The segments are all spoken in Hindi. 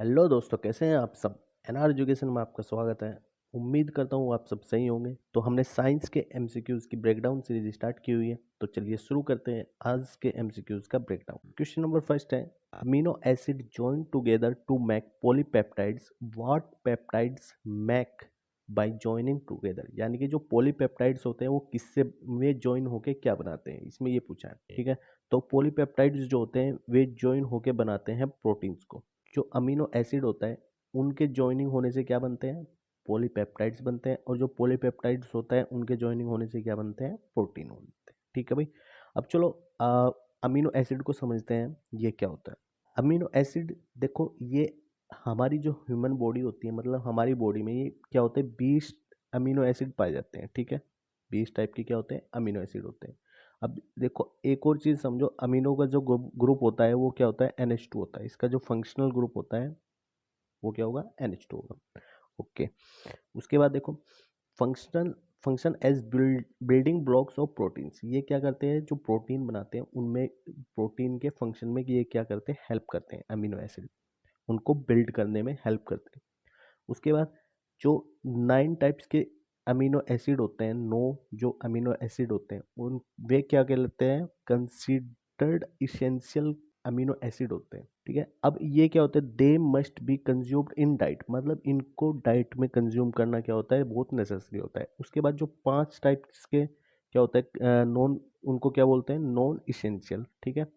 हेलो दोस्तों, कैसे हैं आप सब। एनआर एजुकेशन में आपका स्वागत है। उम्मीद करता हूँ आप सब सही होंगे। तो हमने साइंस के एमसीक्यूज की ब्रेकडाउन सीरीज स्टार्ट की हुई है, तो चलिए शुरू करते हैं आज के एमसीक्यूज का ब्रेकडाउन। क्वेश्चन नंबर फर्स्ट है, amino acid join together to make polypeptides, what peptides make by joining together. यानी कि जो पॉलीपेप्टाइड्स होते हैं वो किससे वे जॉइन होके क्या बनाते हैं, इसमें ये पूछा है। ठीक है, तो पॉलीपेप्टाइड्स जो होते हैं वे जॉइन होके बनाते हैं प्रोटीन्स को। जो अमीनो एसिड होता है उनके जॉइनिंग होने से क्या बनते हैं, पॉलीपेप्टाइड्स बनते हैं। और जो पॉलीपेप्टाइड्स होता है उनके जॉइनिंग होने से क्या बनते हैं, प्रोटीन बनते हैं। ठीक है भाई, अब चलो अमीनो एसिड को समझते हैं ये क्या होता है। अमीनो एसिड देखो, ये हमारी जो ह्यूमन बॉडी होती है, मतलब हमारी बॉडी में ये क्या होते हैं, 20 अमीनो एसिड पाए जाते हैं। ठीक है, 20 टाइप के क्या होते हैं, अमीनो एसिड होते हैं। अब देखो एक और चीज समझो, अमीनो का जो ग्रुप होता है वो क्या होता है, NH2 होता है। इसका जो फंक्शनल ग्रुप होता है वो क्या होगा, NH2 होगा। ओके, उसके बाद देखो functional function as building blocks of proteins. ये क्या करते हैं, जो प्रोटीन बनाते हैं उनमें प्रोटीन के फंक्शन में ये क्या करते हैं, हेल्प करते हैं। अमीनो एसिड उनको बिल्ड करने में हेल्प करते हैं। उसके बाद जो 9 टाइप्स के अमीनो एसिड होते हैं, 9 जो अमीनो एसिड होते हैं उन वे क्या कहलाते हैं, कंसीडर्ड इसेंशियल अमीनो एसिड होते हैं। ठीक है, अब ये क्या होता है, they must be consumed in diet, मतलब इनको डाइट में कंज्यूम करना क्या होता है, बहुत नेसेसरी होता है। उसके बाद जो 5 टाइप्स के क्या होता है, नॉन, उनको क्या बोलते हैं, नॉन इसेंशियल। ठीक है,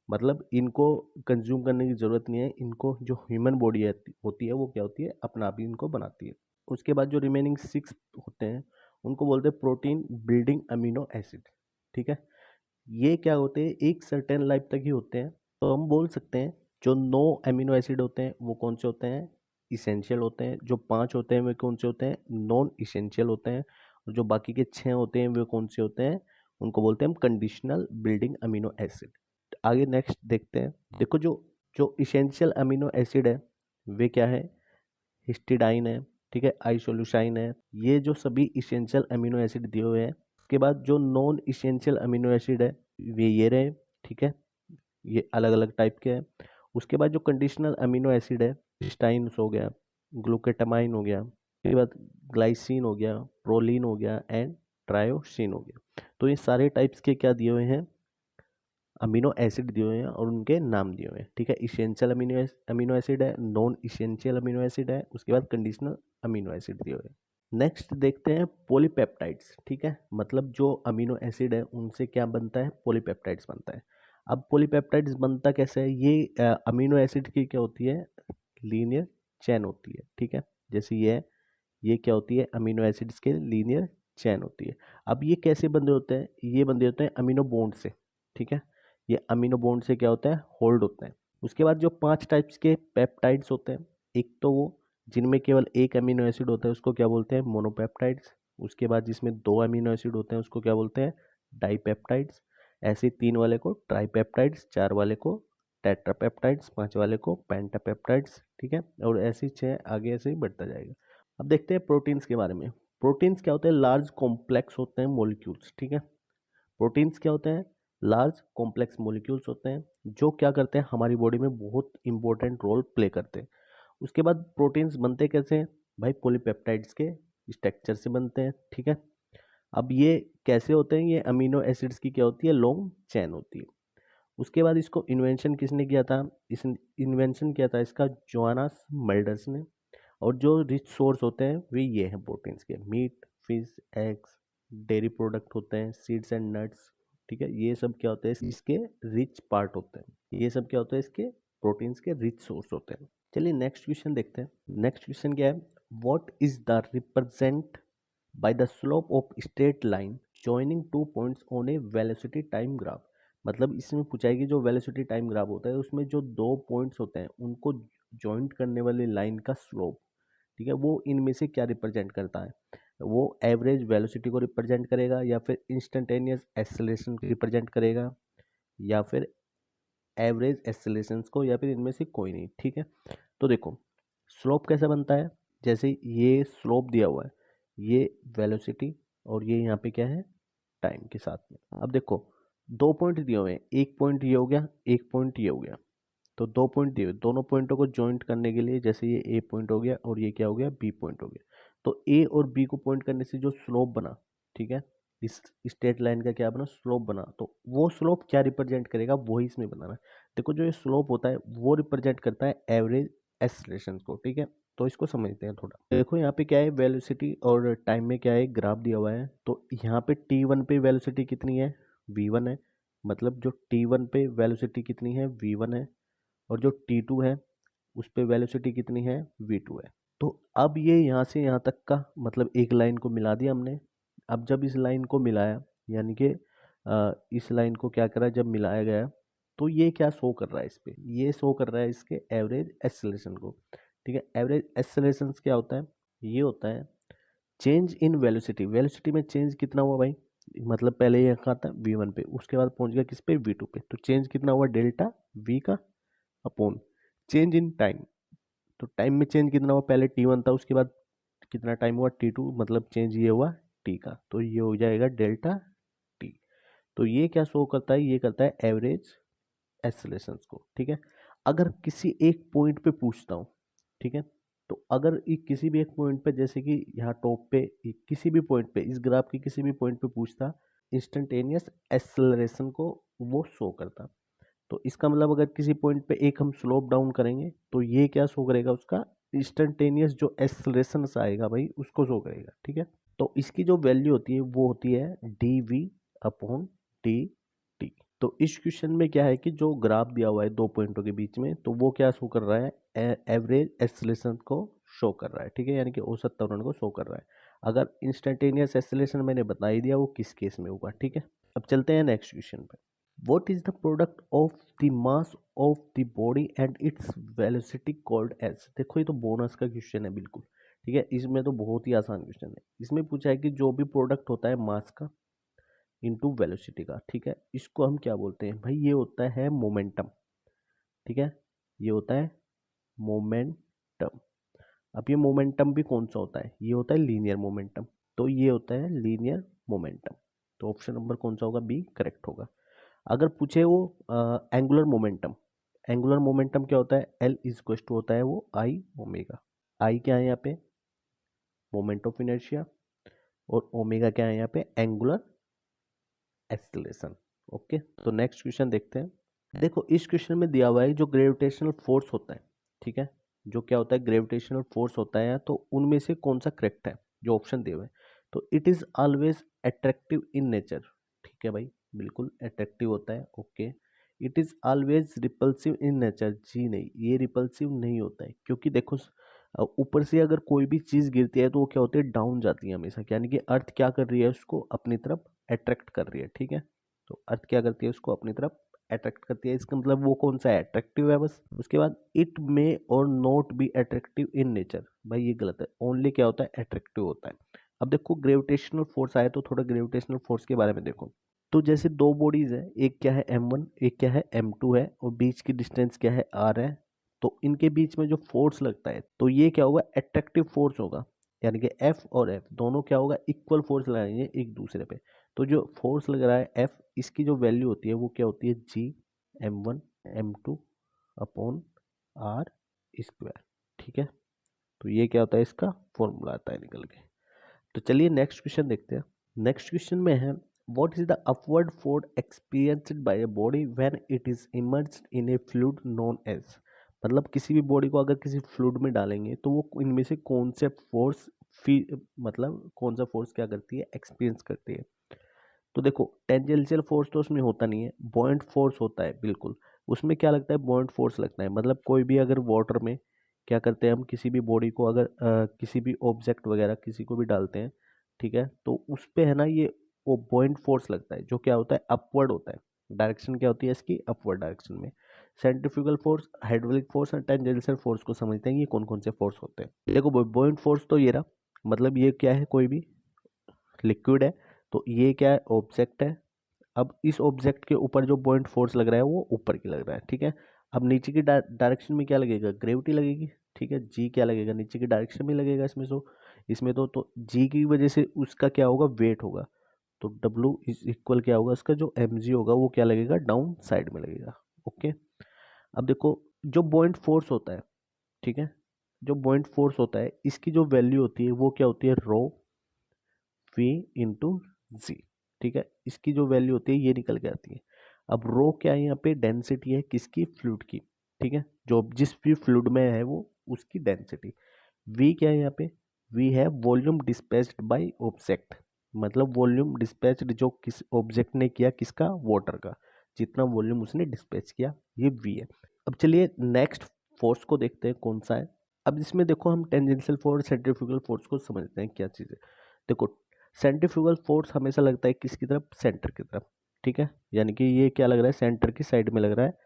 मतलब इनको कंज्यूम करने की ज़रूरत नहीं है, इनको जो ह्यूमन बॉडी होती है वो क्या होती है, अपना आप ही इनको बनाती है। उसके बाद जो रिमेनिंग 6 होते हैं उनको बोलते हैं प्रोटीन बिल्डिंग अमीनो एसिड। ठीक है, ये क्या होते हैं, एक सर्टेन लाइफ तक ही होते हैं। तो हम बोल सकते हैं जो 9 अमीनो एसिड होते हैं वो कौन से होते हैं, इसेंशियल होते हैं। जो 5 होते हैं वे कौन से होते हैं, नॉन इसेंशियल होते हैं। और जो बाकी के 6 होते हैं वे कौन से होते हैं, उनको बोलते हैं हम कंडीशनल बिल्डिंग अमीनो एसिड। आगे नेक्स्ट देखते हैं। देखो जो जो इसेंशियल अमीनो एसिड है वे क्या है, हिस्टिडाइन है। ठीक है, आइसोल्यूसाइन है। ये जो सभी इसेंशियल अमीनो एसिड दिए हुए हैं। उसके बाद जो नॉन इसेंशियल अमीनो एसिड है वे ये रहे। ठीक है, ये अलग अलग टाइप के हैं। उसके बाद जो कंडीशनल अमीनो एसिड है, हिस्टाइन्स हो गया, ग्लूकेटामाइन हो गया, उसके बाद ग्लाइसिन हो गया, प्रोलीन हो गया एंड ट्रायोसिन हो गया। तो ये सारे टाइप्स के क्या दिए हुए हैं, अमीनो एसिड दिए हुए हैं और उनके नाम दिए हुए हैं। ठीक है, इसेंशियल अमीनो एसिड है, नॉन इसेंशियल अमीनो एसिड है, उसके बाद कंडीशनल अमीनो एसिड दिए हुए हैं। नेक्स्ट देखते हैं पॉलीपेप्टाइड्स। ठीक है, मतलब जो अमीनो एसिड है उनसे क्या बनता है, पॉलीपेप्टाइड्स बनता है। अब पॉलीपेप्टाइड्स बनता कैसे है, ये अमीनो एसिड की क्या होती है, लीनियर चेन होती है। ठीक है, जैसे ये क्या होती है, अमीनो एसिड्स के लीनियर चेन होती है। अब ये कैसे बंधे होते हैं, ये बंधे होते हैं अमीनो बॉन्ड से। ठीक है, ये अमीनो बॉन्ड से क्या होता है, होल्ड होते हैं। उसके बाद जो 5 टाइप्स के पेप्टाइड्स होते हैं, एक तो वो जिनमें केवल एक अमीनो एसिड होता है उसको क्या बोलते हैं, मोनोपेप्टाइड्स। उसके बाद जिसमें 2 अमीनो एसिड होते हैं उसको क्या बोलते हैं, डाइपेप्टाइड्स। ऐसे 3 वाले को ट्राइपेप्टाइड्स, 4 वाले को टेट्रापेप्टाइड्स, 5 वाले को पेंटापेप्टाइड्स। ठीक है, और ऐसे ही 6 आगे ऐसे ही बढ़ता जाएगा। अब देखते हैं प्रोटीन्स के बारे में। प्रोटीन्स क्या होते हैं, लार्ज कॉम्प्लेक्स होते हैं मॉलिक्यूल्स। ठीक है, प्रोटीन्स क्या होते हैं, लार्ज कॉम्प्लेक्स मॉलिक्यूल्स होते हैं जो क्या करते हैं, हमारी बॉडी में बहुत इंपॉर्टेंट रोल प्ले करते हैं। उसके बाद प्रोटीन्स बनते कैसे हैं भाई, पॉलीपेप्टाइड्स के स्ट्रक्चर से बनते हैं। ठीक है, अब ये कैसे होते हैं, ये अमीनो एसिड्स की क्या होती है, लॉन्ग चेन होती है। उसके बाद इसको इन्वेंशन किसने किया था, इस इन्वेंशन किया था इसका जोनास मल्डर्स ने। और जो रिच सोर्स होते हैं वे ये हैं प्रोटीन्स के, meat, fish, eggs, dairy product होते हैं, सीड्स एंड नट्स। ठीक है, ये सब क्या होते हैं, इसके रिच पार्ट होते हैं। ये सब क्या होता है, इसके प्रोटीन्स के रिच सोर्स होते हैं। चलिए नेक्स्ट क्वेश्चन देखते हैं। नेक्स्ट क्वेश्चन क्या है, what is the represent by the slope of straight line joining 2 points on A velocity time graph. मतलब इसमें पूछा है कि जो वेलोसिटी टाइम ग्राफ होता है उसमें जो 2 पॉइंट्स होते हैं उनको जॉइंट करने वाली लाइन का स्लोप, ठीक है, वो इनमें से क्या रिप्रेजेंट करता है। वो एवरेज वेलोसिटी को रिप्रेजेंट करेगा, या फिर इंस्टेंटेनियस एक्सेलरेशन को रिप्रेजेंट करेगा, या फिर एवरेज एक्सेलरेशन को, या फिर इनमें से कोई नहीं। ठीक है, तो देखो स्लोप कैसे बनता है, जैसे ये स्लोप दिया हुआ है, ये वेलोसिटी, और ये यहाँ पे क्या है, टाइम के साथ में। अब देखो 2 पॉइंट दिए हुए हैं, एक पॉइंट ये हो गया, एक पॉइंट ये हो गया। तो 2 पॉइंट दिए हुए, दोनों पॉइंटों को जॉइंट करने के लिए जैसे ये ए पॉइंट हो गया और ये क्या हो गया बी पॉइंट हो गया, तो ए और बी को पॉइंट करने से जो स्लोप बना, ठीक है, इस स्ट्रेट लाइन का क्या बना स्लोप बना, तो वो स्लोप क्या रिप्रेजेंट करेगा वही इसमें बनाना है। देखो जो ये स्लोप होता है वो रिप्रेजेंट करता है एवरेज एक्सेलरेशन को, ठीक है, तो इसको समझते हैं थोड़ा। देखो यहाँ पे क्या है वेलोसिटी और टाइम में क्या है ग्राफ दिया हुआ है, तो यहाँ पे t1 पे वेलोसिटी कितनी है v1 है, मतलब जो t1 पे वेलोसिटी कितनी है v1 है, और जो t2 है उस पे वेलोसिटी कितनी है v2 है। तो अब ये यहाँ से यहाँ तक का मतलब एक लाइन को मिला दिया हमने। अब जब इस लाइन को मिलाया यानी कि इस लाइन को क्या करा जब मिलाया गया, तो ये क्या शो कर रहा है इस पे, ये शो कर रहा है इसके एवरेज एक्सेलरेशन को, ठीक है। एवरेज एक्सेलरेशन क्या होता है, ये होता है चेंज इन वेलोसिटी, वेलोसिटी में चेंज कितना हुआ भाई, मतलब पहले ये कहा था v1 पे, उसके बाद पहुंच गया किस पे v2 पे, तो चेंज कितना हुआ डेल्टा v का अपॉन चेंज इन टाइम, तो टाइम में चेंज कितना हुआ पहले t1 था उसके बाद कितना टाइम हुआ t2, मतलब चेंज ये हुआ t का, तो ये हो जाएगा डेल्टा t। तो ये क्या शो करता है, ये करता है एवरेज एक्सेलरेशन को, ठीक है। अगर किसी एक पॉइंट पे पूछता हूँ, ठीक है, तो अगर किसी भी एक पॉइंट पे जैसे कि यहाँ टॉप पे किसी भी पॉइंट पे इस ग्राफ के किसी भी पॉइंट पे पूछता इंस्टेंटेनियस एक्सेलरेशन को वो शो करता, तो इसका मतलब अगर किसी पॉइंट पे एक हम स्लोप डाउन करेंगे तो ये क्या शो करेगा उसका इंस्टेंटेनियस जो एक्सेलरेशन आएगा भाई उसको शो करेगा, ठीक है। तो इसकी जो वैल्यू होती है वो होती है D V upon T T. तो इस क्वेश्चन में क्या है कि जो ग्राफ दिया हुआ है दो पॉइंटों के बीच में, तो वो क्या शो कर रहा है एवरेज एक्सेलरेशन को शो कर रहा है, ठीक है, यानी कि औसत त्वरण को शो कर रहा है। अगर इंस्टेंटेनियस एक्सेलरेशन मैंने बता ही दिया वो किस केस में होगा, ठीक है। अब चलते हैं नेक्स्ट क्वेश्चन पे। What is the product of the mass of the body and its velocity called as? देखो ये तो बोनस का क्वेश्चन है बिल्कुल, ठीक है, इसमें तो बहुत ही आसान क्वेश्चन है। इसमें पूछा है कि जो भी प्रोडक्ट होता है मास का इनटू वेलोसिटी का, ठीक है, इसको हम क्या बोलते हैं भाई, ये होता है मोमेंटम, ठीक है, ये होता है मोमेंटम। अब ये मोमेंटम भी कौन सा होता है, ये होता है लीनियर मोमेंटम, तो ये होता है लीनियर मोमेंटम, तो ऑप्शन नंबर कौन सा होगा बी करेक्ट होगा। अगर पूछे वो एंगुलर मोमेंटम, एंगुलर मोमेंटम क्या होता है एल इज इक्वल टू होता है वो आई ओमेगा, आई क्या है यहाँ पे मोमेंट ऑफ इनर्शिया और ओमेगा क्या है यहाँ पे एंगुलर एक्सेलरेशन। ओके, तो नेक्स्ट क्वेश्चन देखते हैं। देखो इस क्वेश्चन में दिया हुआ है जो ग्रेविटेशनल फोर्स होता है, ठीक है, जो क्या होता है ग्रेविटेशनल फोर्स होता है, तो उनमें से कौन सा करेक्ट है, जो ऑप्शन दिए हुए हैं, तो it is always attractive in nature, ठीक है भाई, बिल्कुल अट्रैक्टिव होता है, okay. It is always repulsive in nature, जी नहीं, ये रिपल्सिव नहीं होता है, क्योंकि देखो ऊपर से अगर कोई भी चीज गिरती है तो वो क्या होती है डाउन जाती है हमेशा, यानी कि अर्थ क्या कर रही है उसको अपनी तरफ अट्रैक्ट कर रही है, ठीक है, तो अर्थ क्या करती है उसको अपनी तरफ अट्रैक्ट करती है, इसका मतलब वो कौन सा है अट्रैक्टिव है बस। उसके बाद इट मे और not be attractive in nature, भाई ये गलत है, ओनली क्या होता है अट्रैक्टिव होता है। अब देखो ग्रेविटेशनल फोर्स आया तो थोड़ा ग्रेविटेशनल फोर्स के बारे में देखो, तो जैसे दो बॉडीज है, एक क्या है m1 एक क्या है m2 है, और बीच की डिस्टेंस क्या है r है, तो इनके बीच में जो फोर्स लगता है तो ये क्या होगा अट्रैक्टिव फोर्स होगा, यानी कि F और F दोनों क्या होगा इक्वल फोर्स लगाएंगे एक दूसरे पे, तो जो फोर्स लग रहा है F इसकी जो वैल्यू होती है वो क्या होती है G m1 m2 upon r square, ठीक है, तो ये क्या होता है इसका फॉर्मूला आता है निकल के। तो चलिए नेक्स्ट क्वेश्चन देखते हैं। नेक्स्ट क्वेश्चन में है what is the upward force experienced by a body when it is immersed in a fluid known as, मतलब किसी भी बॉडी को अगर किसी फ्लूइड में डालेंगे तो वो इनमें से कौन से फोर्स मतलब कौन सा फोर्स क्या करती है एक्सपीरियंस करती है। तो देखो टेंजेंशियल फोर्स तो उसमें होता नहीं है, बॉइंट फोर्स होता है बिल्कुल, उसमें क्या लगता है बॉइंट फोर्स लगता है, मतलब कोई भी अगर वाटर में क्या करते हैं हम किसी भी बॉडी को अगर किसी भी ऑब्जेक्ट वगैरह किसी को भी डालते हैं, ठीक है, तो उस पे है ना ये वो बॉइंट फोर्स लगता है जो क्या होता है अपवर्ड होता है, डायरेक्शन क्या होती है इसकी अपवर्ड डायरेक्शन में। सेंट्रीफ्यूगल फोर्स हाइड्रोलिक फोर्स और टेंजेंशियल फोर्स को समझते हैं ये कौन कौन से फोर्स होते हैं। देखो बॉइंट फोर्स तो ये रहा, मतलब ये क्या है कोई भी लिक्विड है, तो ये क्या है ऑब्जेक्ट है, अब इस ऑब्जेक्ट के ऊपर जो पॉइंट फोर्स लग रहा है वो ऊपर की लग रहा है, ठीक है। अब नीचे की डायरेक्शन में क्या लगेगा ग्रेविटी लगेगी, ठीक है, जी क्या लगेगा नीचे की डायरेक्शन में लगेगा इसमें, इसमें तो जी की वजह से उसका क्या होगा वेट होगा, तो डब्ल्यू इज इक्वल क्या होगा उसका जो एम जी होगा वो क्या लगेगा डाउन साइड में लगेगा, ओके। अब देखो जो बॉइंट फोर्स होता है, ठीक है, जो बॉइंट फोर्स होता है इसकी जो वैल्यू होती है वो क्या होती है, रो वी इंटू जी। ठीक है, इसकी जो वैल्यू होती है ये निकल के आती है। अब रो क्या है, यहाँ पे डेंसिटी है किसकी, फ्लूइड की। ठीक है, जो जिस भी फ्लूइड में है वो उसकी डेंसिटी। वी क्या है यहाँ पे, वी है वॉल्यूम डिस्पैच्ड बाय ऑब्जेक्ट, मतलब वॉल्यूम डिस्पैच्ड जो किस ऑब्जेक्ट ने किया, किसका, वाटर का, जितना वॉल्यूम उसने डिस्पैच किया, ये वी है। अब चलिए नेक्स्ट फोर्स को देखते हैं कौन सा है। अब इसमें देखो हम टेंजेंशियल फोर्स, सेंट्रीफ्यूगल फोर्स को समझते हैं क्या चीज़ है। देखो सेंट्रीफ्यूगल फोर्स हमेशा लगता है किसकी तरफ, सेंटर की तरफ। ठीक है, यानी कि ये क्या लग रहा है, सेंटर की साइड में लग रहा है।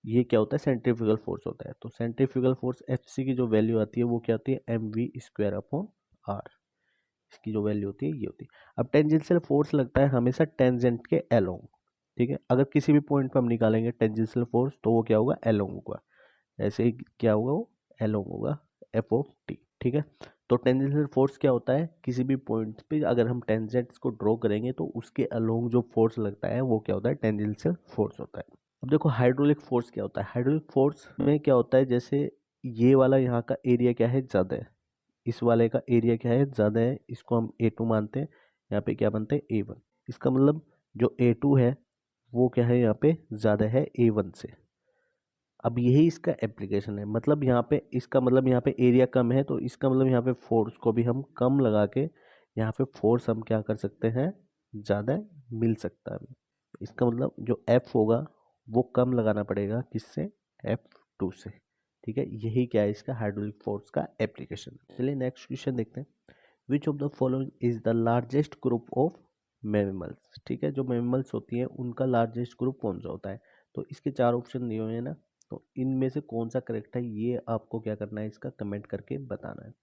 ये क्या होता है, सेंट्रीफ्यूगल फोर्स होता है। तो सेंट्रीफ्यूगल फोर्स एफ सी की जो वैल्यू आती है वो क्या होती है, M V square upon R. इसकी जो वैल्यू होती है ये होती है। अब टेंजेंशियल फोर्स लगता है हमेशा टेंजेंट के अलोंग। ठीक है, अगर किसी भी पॉइंट पर हम निकालेंगे टेंजेंशियल फोर्स तो वो क्या होगा, अलोंग होगा। ऐसे ही क्या होगा, वो अलोंग होगा, एफ ऑफ टी। ठीक है, तो टेंजेंशियल फोर्स क्या होता है, किसी भी पॉइंट पे अगर हम टेंजेंट्स को ड्रॉ करेंगे तो उसके अलोंग जो फोर्स लगता है वो क्या होता है, टेंजेंशियल फोर्स होता है। अब देखो हाइड्रोलिक फोर्स क्या होता है। हाइड्रोलिक फोर्स में क्या होता है, जैसे ये वाला यहाँ का एरिया क्या है, ज़्यादा है, इस वाले का एरिया क्या है, ज़्यादा है, इसको हम A2 मानते हैं। यहाँ पे क्या बनते हैं, A1। इसका मतलब जो A2 है वो क्या है, यहाँ पे ज़्यादा है A1 से। अब यही इसका एप्लीकेशन है, मतलब यहाँ पे इसका मतलब यहाँ पे एरिया कम है तो इसका मतलब यहाँ पे फोर्स को भी हम कम लगा के यहाँ पे फोर्स हम क्या कर सकते हैं, ज़्यादा मिल सकता है। इसका मतलब जो F होगा वो कम लगाना पड़ेगा, किससे, F2 से। ठीक है, यही क्या है इसका हाइड्रोलिक फोर्स का एप्लीकेशन। चलिए नेक्स्ट क्वेश्चन देखते हैं। Which of the following is the largest group of mammals. ठीक है, जो मैमल्स होती हैं उनका लार्जेस्ट ग्रुप कौन सा होता है। तो इसके चार ऑप्शन दिए हुए हैं ना, तो इनमें से कौन सा करेक्ट है ये आपको क्या करना है, इसका कमेंट करके बताना है।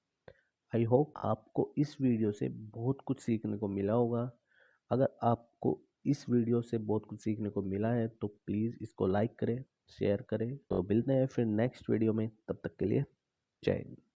आई होप आपको इस वीडियो से बहुत कुछ सीखने को मिला होगा। अगर आपको इस वीडियो से बहुत कुछ सीखने को मिला है तो प्लीज़ इसको लाइक करें, शेयर करें। तो मिलते हैं फिर नेक्स्ट वीडियो में, तब तक के लिए जय हिंद।